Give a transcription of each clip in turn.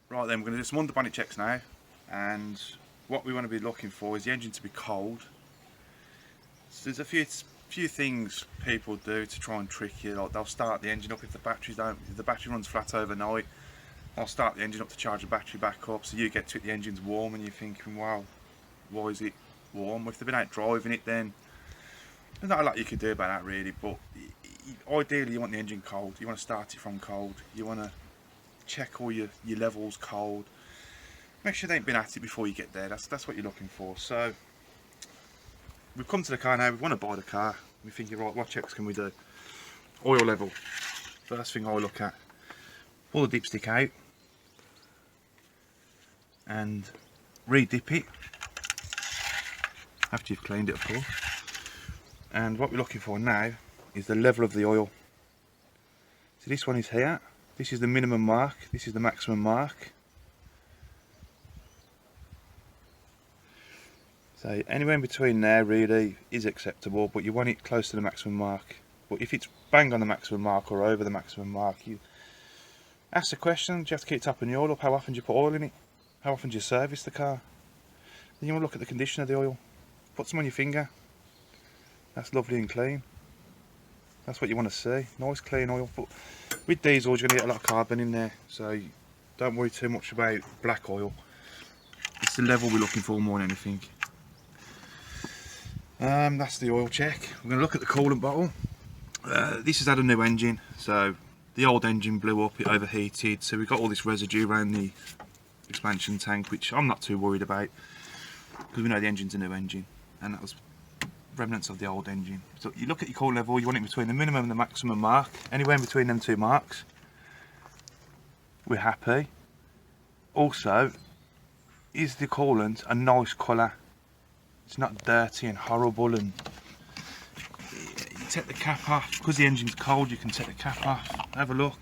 Right then, we're going to do some under bonnet checks now, and what we want to be looking for is the engine to be cold. So there's a few things people do to try and trick you. Like they'll start the engine up if the battery runs flat overnight. They'll start the engine up to charge the battery back up, so you get to it, the engine's warm, and you're thinking, wow, why is it warm? Well, if they've been out driving it, then there's not a lot you can do about that really. But ideally, you want the engine cold. You want to start it from cold. You want to check all your levels cold. Make sure they ain't been at it before you get there. That's what you're looking for. So we've come to the car now. We want to buy the car. We're thinking, right, what checks can we do? Oil level. First thing I look at. Pull the dipstick out and re-dip it after you've cleaned it, of course. And what we're looking for now is the level of the oil. So this one is here. This is the minimum mark. This is the maximum mark. So anywhere in between there really is acceptable, but you want it close to the maximum mark. But if it's bang on the maximum mark or over the maximum mark, you ask the question, do you have to keep topping the oil up? How often do you put oil in it? How often do you service the car? Then you want to look at the condition of the oil. Put some on your finger. That's lovely and clean. That's what you want to see. Nice clean oil. But with diesels you're going to get a lot of carbon in there, so don't worry too much about black oil. It's the level we're looking for more than anything. That's the oil check. We're going to look at the coolant bottle. This has had a new engine, so the old engine blew up, it overheated, so we've got all this residue around the expansion tank, which I'm not too worried about because we know the engine's a new engine and that was remnants of the old engine. So you look at your coolant level, you want it between the minimum and the maximum mark, anywhere in between them two marks. We're happy. Also, is the coolant a nice colour? It's not dirty and horrible, and you take the cap off. Because the engine's cold, you can take the cap off, have a look,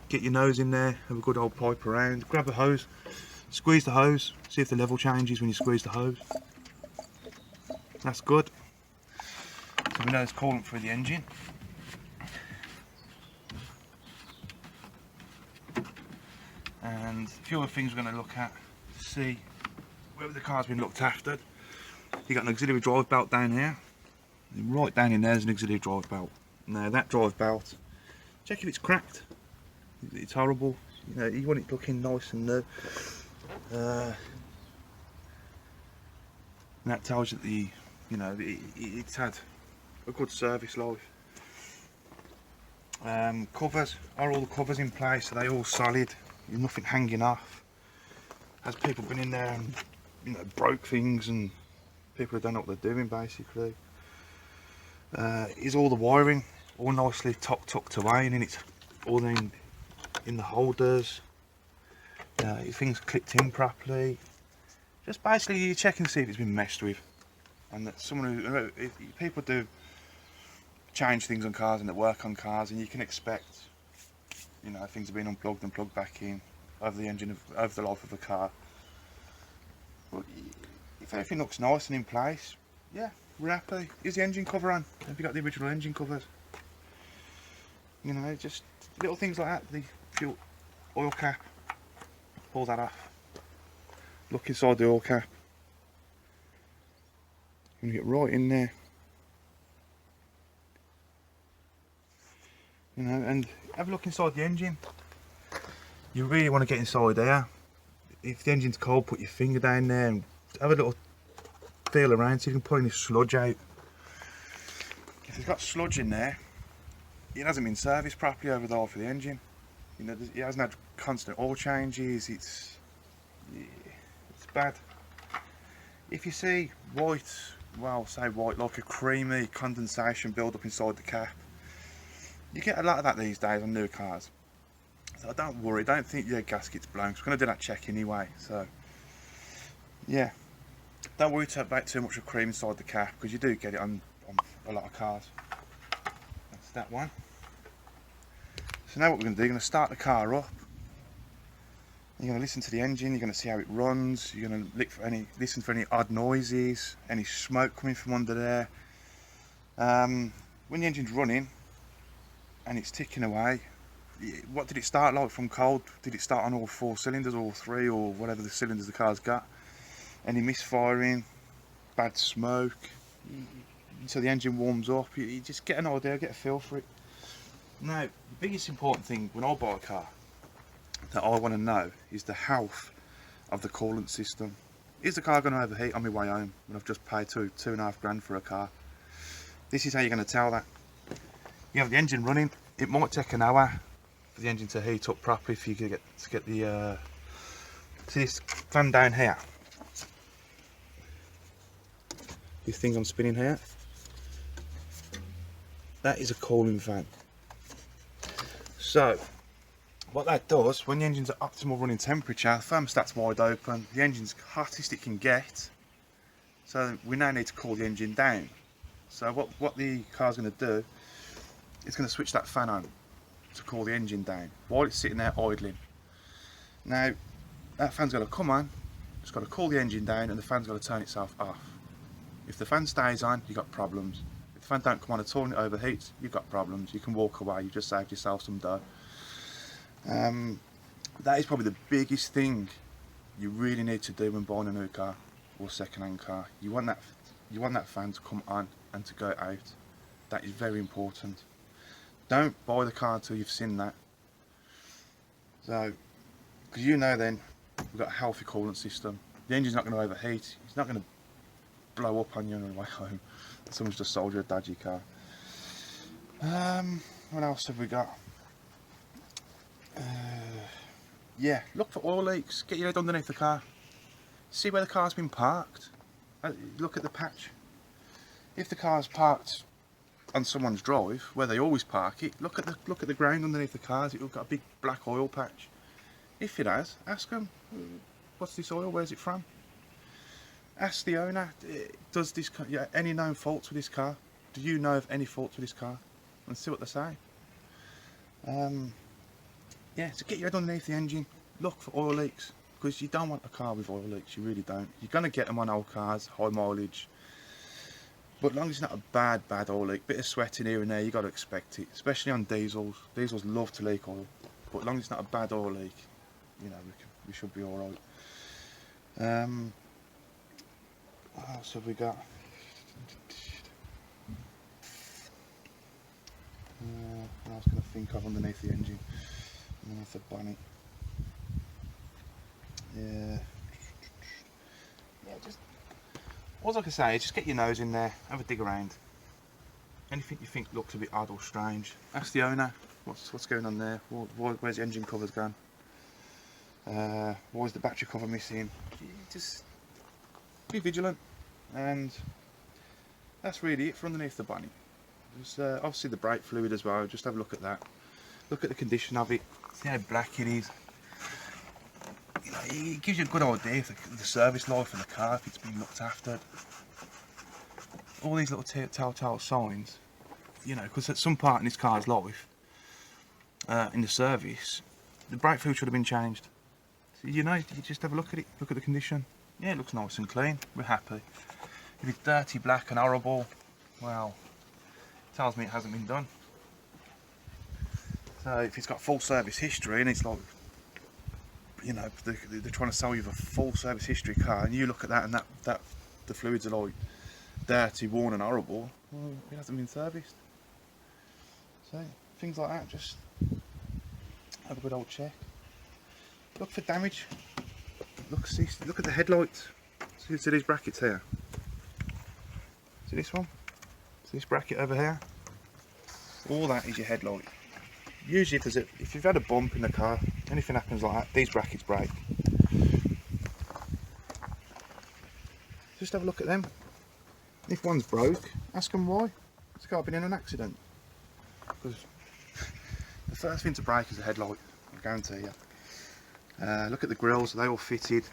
get your nose in there, have a good old pipe around, grab a hose, squeeze the hose, see if the level changes when you squeeze the hose. That's good. So we know there's coolant through the engine. And a few other things we're going to look at to see whether the car's been looked after. You've got an auxiliary drive belt down here. Right down in there is an auxiliary drive belt. Now that drive belt, check if it's cracked. It's horrible. You know, you want it looking nice and new. And that tells you that it's had a good service life. Covers, are all the covers in place? Are they all solid? There's nothing hanging off? Has people been in there and broke things, and people who don't know what they're doing basically? Is all the wiring all nicely tucked away and it's all in the holders? Things clipped in properly. Just basically you check and see if it's been messed with. And that people do change things on cars and that work on cars, and you can expect things have been unplugged and plugged back in over the life of the car. But if everything looks nice and in place, yeah, we're happy. Is the engine cover on? Have you got the original engine covers? Just little things like that. The fuel oil cap, pull that off. Look inside the oil cap. You get right in there. And have a look inside the engine. You really want to get inside there. If the engine's cold, put your finger down there and have a little feel around so you can pull any sludge out. If it's got sludge in there, it hasn't been serviced properly over the life of the engine. It hasn't had constant oil changes. It's bad. If you see white, like a creamy condensation build up inside the cap, you get a lot of that these days on new cars. So don't worry, don't think your gasket's blown, because we're going to do that check anyway. So yeah, don't worry about too much of cream inside the cap, because you do get it on a lot of cars. That's that one. So now what we're going to do, you're going to start the car up. You're going to listen to the engine, you're going to see how it runs, you're going to listen for any odd noises, any smoke coming from under there. When the engine's running and it's ticking away, what did it start like from cold? Did it start on all 4 cylinders, or 3, or whatever the cylinders the car's got? Any misfiring, bad smoke, so the engine warms up. You just get an idea, get a feel for it. Now, the biggest important thing when I buy a car that I want to know is the health of the coolant system. Is the car going to overheat on my way home when I've just paid £2.5 grand for a car? This is how you're going to tell that. You have the engine running. It might take an hour for the engine to heat up properly if you get the see this fan down here. This thing I'm spinning here. That is a cooling fan. So what that does, when the engine's at optimal running temperature, the thermostat's wide open, the engine's hottest it can get, so we now need to cool the engine down. So what the car's going to do, it's going to switch that fan on to cool the engine down while it's sitting there idling. Now that fan's got to come on, it's got to cool the engine down, and the fan's got to turn itself off. If the fan stays on, you've got problems. If the fan don't come on at all and it overheats, you've got problems. You can walk away, you've just saved yourself some dough. That is probably the biggest thing you really need to do when buying a new car or second-hand car. You want that fan to come on and to go out. That is very important. Don't buy the car until you've seen that. So, because you know then we've got a healthy coolant system. The engine's not going to overheat. It's not going to blow up on you on the way home. Someone's just sold you a dodgy car. What else have we got? Yeah, look for oil leaks. Get your head underneath the car. See where the car's been parked. Look at the patch. If the car's parked on someone's drive, where they always park it, look at the ground underneath the cars. It'll got a big black oil patch. If it has, ask them, what's this oil? Where's it from? Ask the owner. Does this car, any known faults with this car? Do you know of any faults with this car? And see what they say. Yeah, so get your head underneath the engine, look for oil leaks, because you don't want a car with oil leaks, you really don't. You're going to get them on old cars, high mileage, but as long as it's not a bad oil leak, bit of sweating here and there, you've got to expect it, especially on diesels. Diesels love to leak oil, but as long as it's not a bad oil leak, you know, we should be alright. What else have we got? What else can I think of underneath the engine? Underneath the bonnet. Yeah, just all I can say is just get your nose in there, have a dig around. Anything you think looks a bit odd or strange, ask the owner what's going on there. Where's the engine covers gone? Why is the battery cover missing? Just be vigilant, and that's really it for underneath the bonnet. Just, obviously the brake fluid as well, just have a look at that. Look at the condition of it, see how black it is. You know, it gives you a good idea of the service life of the car, if it's been looked after. All these little telltale signs, you know, because at some part in this car's life, in the service, the brake fluid should have been changed. So, you know, you just have a look at it, look at the condition. Yeah, it looks nice and clean, we're happy. If it's dirty, black and horrible, well, it tells me it hasn't been done. So if it's got full service history, and it's like, you know, they're trying to sell you a full service history car, and you look at that and that the fluids are like dirty, worn and horrible, well, it hasn't been serviced. So things like that, just have a good old check. Look for damage. Look at the headlights. See these brackets here. See this one? See this bracket over here? All that is your headlight. Usually if you've had a bump in the car, anything happens like that, these brackets break. Just have a look at them. If one's broke, ask them why. It's got to been in an accident. Because the first thing to break is the headlight, I guarantee you. Look at the grills, they all fitted.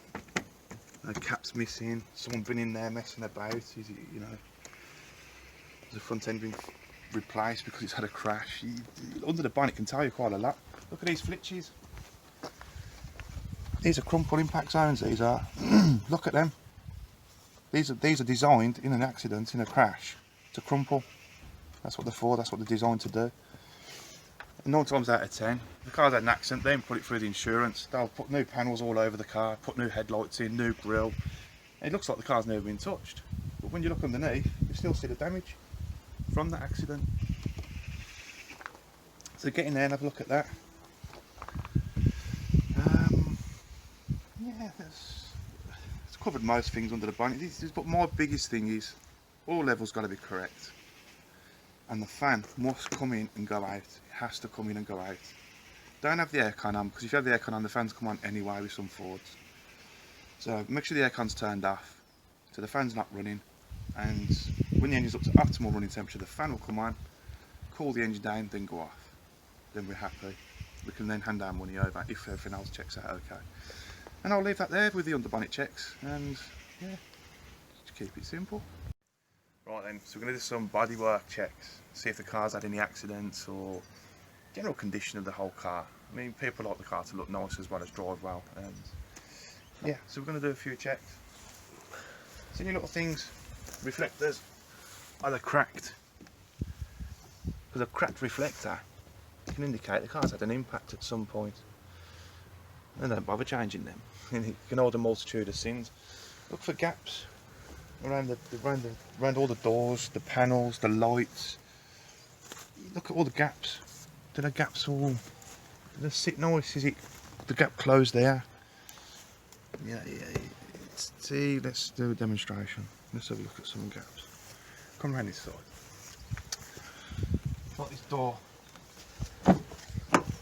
The cap's missing, someone been in there messing about, you know. There's a front end been replaced because it's had a crash. Under the bonnet can tell you quite a lot. Look at these flitches. These are crumple impact zones, these are. Look at them. These are designed in an accident, in a crash, to crumple. That's what they're for, that's what they're designed to do. And 9 times out of 10, if the car's had an accident, they put it through the insurance. They'll put new panels all over the car, put new headlights in, new grille. It looks like the car's never been touched. But when you look underneath, you still see the damage from that accident. So get in there and have a look at that. Yeah, it's covered most things under the bonnet. But my biggest thing is, all levels got to be correct. And the fan must come in and go out. It has to come in and go out. Don't have the aircon on, because if you have the aircon on, the fans come on anyway with some Fords. So make sure the aircon's turned off, so the fan's not running. And when the engine's up to optimal running temperature, the fan will come on, cool the engine down, then go off. Then we're happy. We can then hand our money over if everything else checks out okay. And I'll leave that there with the underbonnet checks, and yeah, just keep it simple. Right then, so we're going to do some bodywork checks, see if the car's had any accidents or general condition of the whole car. I mean, people like the car to look nice as well as drive well, and yeah, so we're going to do a few checks. So any little things, reflectors, are they cracked? Because a cracked reflector can indicate the car's had an impact at some point. And don't bother changing them. It can hold a multitude of sins. Look for gaps around all the doors, the panels, the lights. Look at all the gaps. Do the gaps all? Do they sit nice? Is it the gap closed there? Yeah. See, let's do a demonstration. Let's have a look at some gaps. Come around this side. Like this door.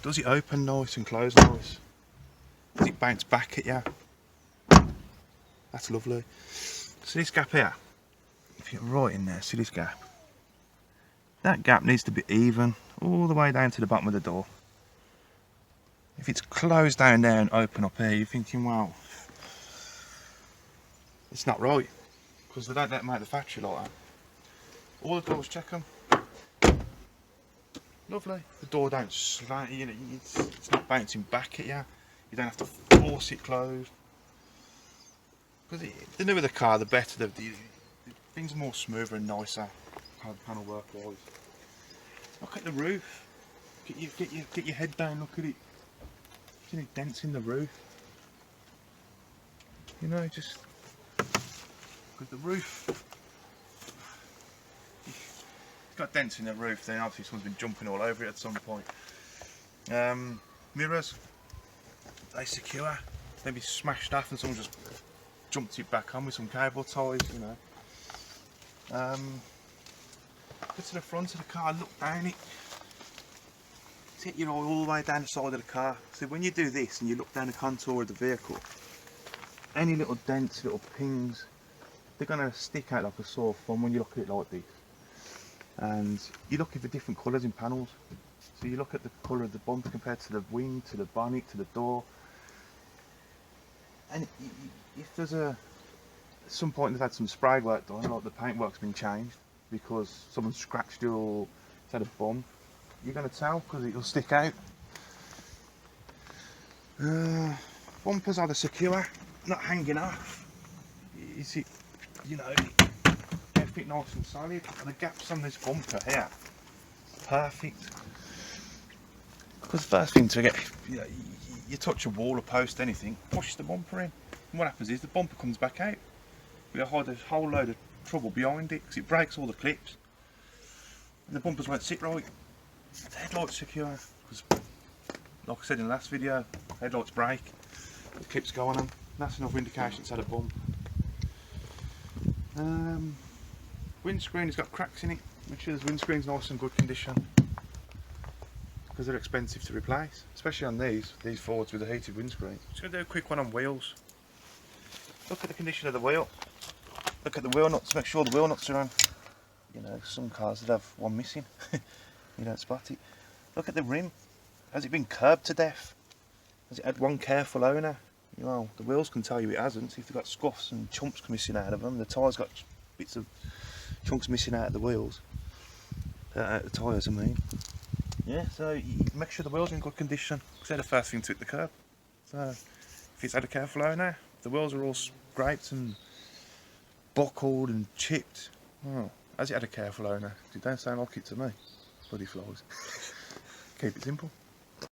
Does it open nice and close nice? Does it bounce back at you? That's lovely. See this gap here? If you're right in there, see this gap? That gap needs to be even all the way down to the bottom of the door. If it's closed down there and open up here, you're thinking, well, it's not right, because they don't let them out of the factory like that. All the doors, check them. Lovely. The door don't slant, you know, it's not bouncing back at you. You don't have to force it closed. Because the newer the car, the better. The things are more smoother and nicer, panel work wise. Look at the roof. Get your head down. Look at it. There's any dents in the roof. You know, just because the roof, it's got dents in the roof. Then obviously someone's been jumping all over it at some point. Mirrors, they secure. Maybe smashed off and someone just jumped it back on with some cable ties, you know. Go to the front of the car, look down it. Take your eye all the way down the side of the car. So when you do this and you look down the contour of the vehicle, any little dents, little pings, they're going to stick out like a sore thumb when you look at it like this. And you're looking for different colours in panels. So you look at the colour of the bumper compared to the wing, to the bonnet, to the door. And if there's at some point they've had some spray work done, like the paintwork's been changed because someone scratched it or it's had a bump, you're going to tell because it'll stick out. Bumpers are the secure, not hanging off. Is it, you know, everything nice and solid. And the gaps on this bumper here, perfect. Because the first thing to get, you know, you touch a wall or post, anything, push the bumper in. And what happens is the bumper comes back out. We hide a whole load of trouble behind it because it breaks all the clips. And the bumpers won't sit right. The headlights secure. Because, like I said in the last video, headlights break, the clips go on them. That's another indication it's had a bump. Windscreen has got cracks in it. Make sure the windscreen's nice and good condition, because they're expensive to replace, especially on these Fords with the heated windscreen. Just going to do a quick one on wheels. Look at the condition of the wheel. Look at the wheel nuts, make sure the wheel nuts are on. You know, some cars that have one missing. You don't spot it. Look at the rim. Has it been curbed to death? Has it had one careful owner? You know, the wheels can tell you it hasn't. If they've got scuffs and chunks missing out of them, the tyre's got bits of chunks missing out of the wheels. Out of the tyres, I mean. Yeah, so you make sure the wheels are in good condition, because they're the first thing to hit the curb. So if it's had a careful owner, the wheels are all scraped and buckled and chipped. Oh, has it had a careful owner? It don't sound like it to me. Bloody flies. Keep it simple.